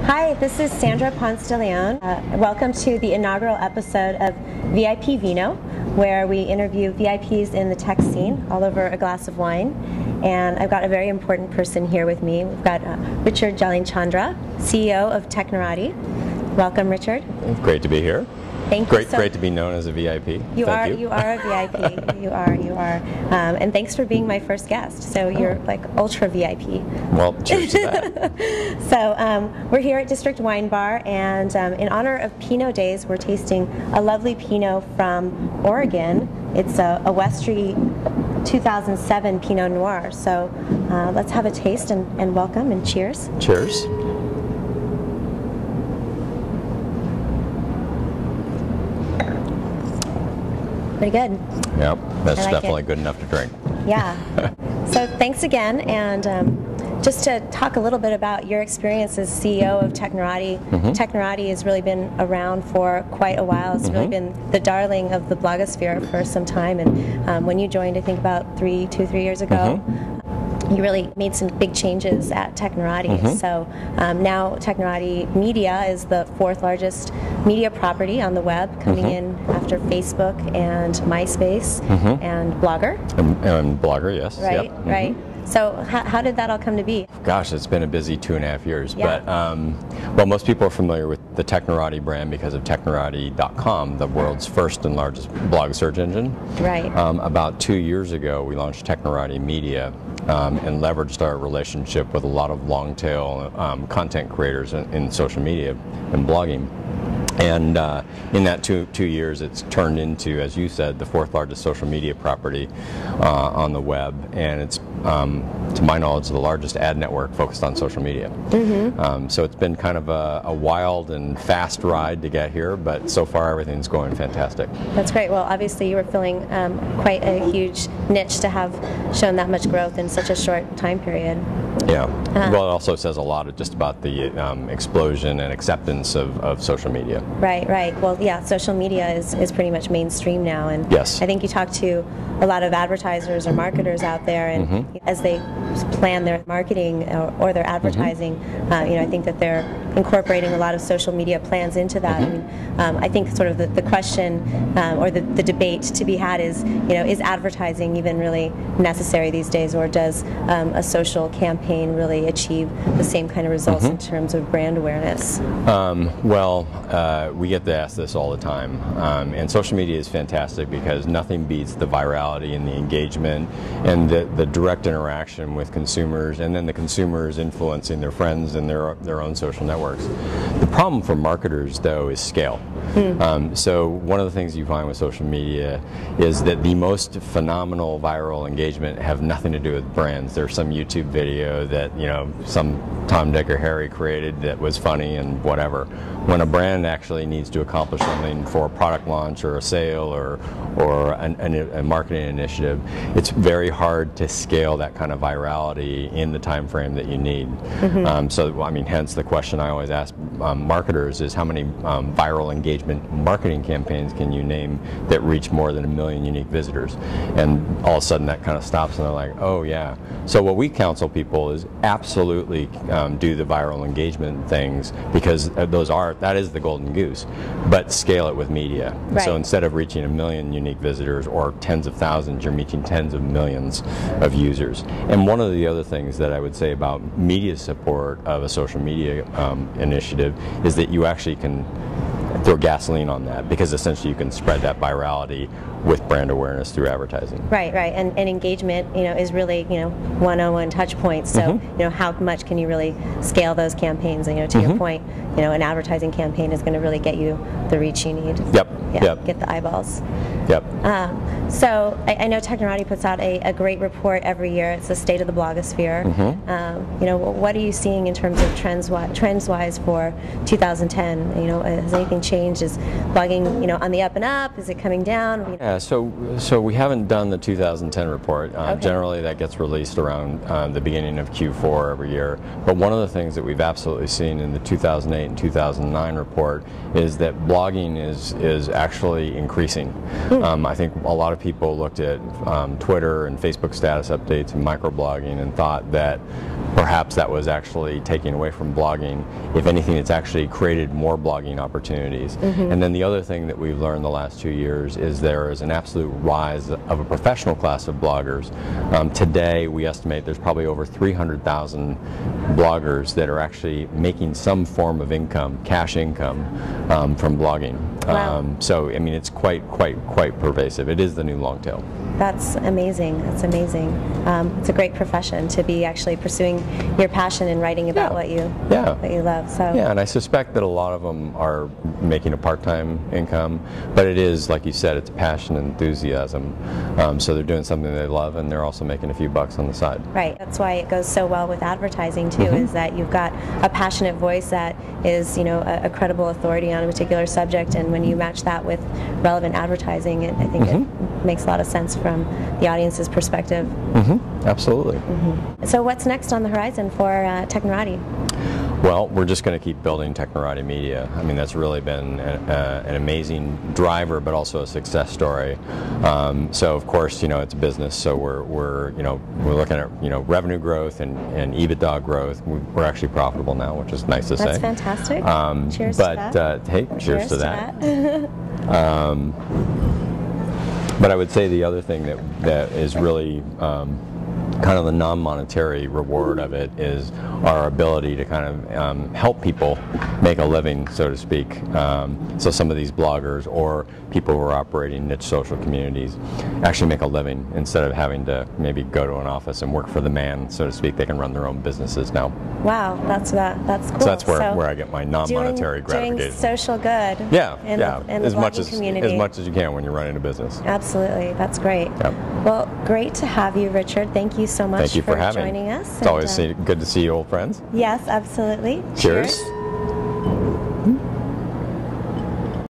Hi, this is Sandra Ponce de Leon. Welcome to the inaugural episode of VIPVino, where we interview VIPs in the tech scene all over a glass of wine. And I've got a very important person here with me. We've got Richard Jalinchandra, CEO of Technorati. Welcome, Richard. Great to be here. Thank you. Great to be known as a VIP. You are a VIP. You are. And thanks for being my first guest. So you're like ultra VIP. Well, cheers to that. So we're here at District Wine Bar, and in honor of Pinot Days, we're tasting a lovely Pinot from Oregon. It's a Westry 2007 Pinot Noir. So let's have a taste and welcome and cheers. Cheers. Pretty good. Yep, that's like definitely good enough to drink. Yeah. So thanks again, and just to talk a little bit about your experience as CEO of Technorati. Technorati has really been around for quite a while. It's really been the darling of the blogosphere for some time, and when you joined, I think about 2, 3 years ago, you really made some big changes at Technorati. So now Technorati Media is the 4th largest media property on the web, coming in after Facebook and MySpace and Blogger. And Blogger, yes. Right, yep. right. So how did that all come to be? Gosh, it's been a busy 2.5 years. Yeah. But well, most people are familiar with the Technorati brand because of Technorati.com, the world's first and largest blog search engine. Right. About 2 years ago, we launched Technorati Media and leveraged our relationship with a lot of long-tail content creators in social media and blogging. And in that two years, it's turned into, as you said, the 4th largest social media property on the web, and it's, to my knowledge, the largest ad network focused on social media. So it's been kind of a wild and fast ride to get here, but so far everything's going fantastic. That's great. Well, obviously you were filling quite a huge niche to have shown that much growth in such a short time period. Yeah. Well, it also says a lot just about the explosion and acceptance of social media. Right, right. Well, yeah, social media is pretty much mainstream now, and yes. I think you talk to a lot of advertisers or marketers out there, and as they plan their marketing or their advertising, you know, I think that they're incorporating a lot of social media plans into that. I mean, I think sort of the question or the debate to be had is, you know, is advertising even really necessary these days, or does a social campaign really achieve the same kind of results in terms of brand awareness? We get to ask this all the time, and social media is fantastic because nothing beats the virality and the engagement and the direct interaction with consumers, and then the consumers influencing their friends and their own social networks. The problem for marketers, though, is scale. So one of the things you find with social media is that the most phenomenal viral engagement have nothing to do with brands. There's some YouTube video that, you know, some Tom, Dick, or Harry created that was funny and whatever. When a brand actually needs to accomplish something for a product launch or a sale or a marketing initiative, it's very hard to scale that kind of virality in the time frame that you need. So, I mean, hence the question I always ask marketers is how many viral engagement marketing campaigns can you name that reach more than 1 million unique visitors? And all of a sudden that kind of stops and they're like, oh yeah. So what we counsel people is absolutely do the viral engagement things, because that is the golden goose, but scale it with media. Right. So instead of reaching 1 million unique visitors or tens of thousands, you're reaching tens of millions of users. And one of the other things that I would say about media support of a social media initiative is that you actually can throw gasoline on that, because essentially you can spread that virality with brand awareness through advertising. Right, right, and engagement, you know, is really, you know, one-on-one touch points. So, you know, how much can you really scale those campaigns? And, you know, to your point, you know, an advertising campaign is going to really get you the reach you need. Yep. Yeah, Yep. Get the eyeballs. Yep. So I know Technorati puts out a great report every year. It's the state of the blogosphere. You know, what are you seeing in terms of trends-wise for 2010? You know, has anything changed? Is blogging, on the up and up? Is it coming down? Yeah, so we haven't done the 2010 report. Okay. Generally, that gets released around the beginning of Q4 every year. But one of the things that we've absolutely seen in the 2008 and 2009 report is that blogging is actually increasing. I think a lot of people looked at Twitter and Facebook status updates and microblogging and thought that perhaps that was actually taking away from blogging. If anything, it's actually created more blogging opportunities. And then the other thing that we've learned the last 2 years is there is an absolute rise of a professional class of bloggers. Today, we estimate there's probably over 300,000 bloggers that are actually making some form of income, cash income, from blogging. Wow. So, I mean, it's quite pervasive. It is the new long tail. That's amazing. That's amazing. It's a great profession to be actually pursuing your passion and writing about what you love. So yeah, and I suspect that a lot of them are making a part-time income, but it is, like you said, it's passion and enthusiasm. So they're doing something they love, and they're also making a few bucks on the side. Right. That's why it goes so well with advertising too. Is that you've got a passionate voice that is, a credible authority on a particular subject, and when you match that with relevant advertising, I think it makes a lot of sense from the audience's perspective. Absolutely. So what's next on the horizon for Technorati? Well, we're just going to keep building Technorati Media. I mean, that's really been an amazing driver, but also a success story. So, of course, it's a business. So we're looking at revenue growth and EBITDA growth. We're actually profitable now, which is nice to say. That's fantastic. Cheers but, to that. Hey, cheers to that. But I would say the other thing that is really kind of the non-monetary reward of it is our ability to kind of help people make a living, so to speak. So some of these bloggers or people who are operating niche social communities actually make a living instead of having to maybe go to an office and work for the man, so to speak. They can run their own businesses now. Wow, that's cool. So that's where I get my non-monetary gratification. Doing social good. In the as much as community. as much as you can when you're running a business. Absolutely, that's great. Yep. Well, great to have you, Richard. Thank you so much for joining us. It's always good to see you, old friends. Yes, absolutely. Cheers.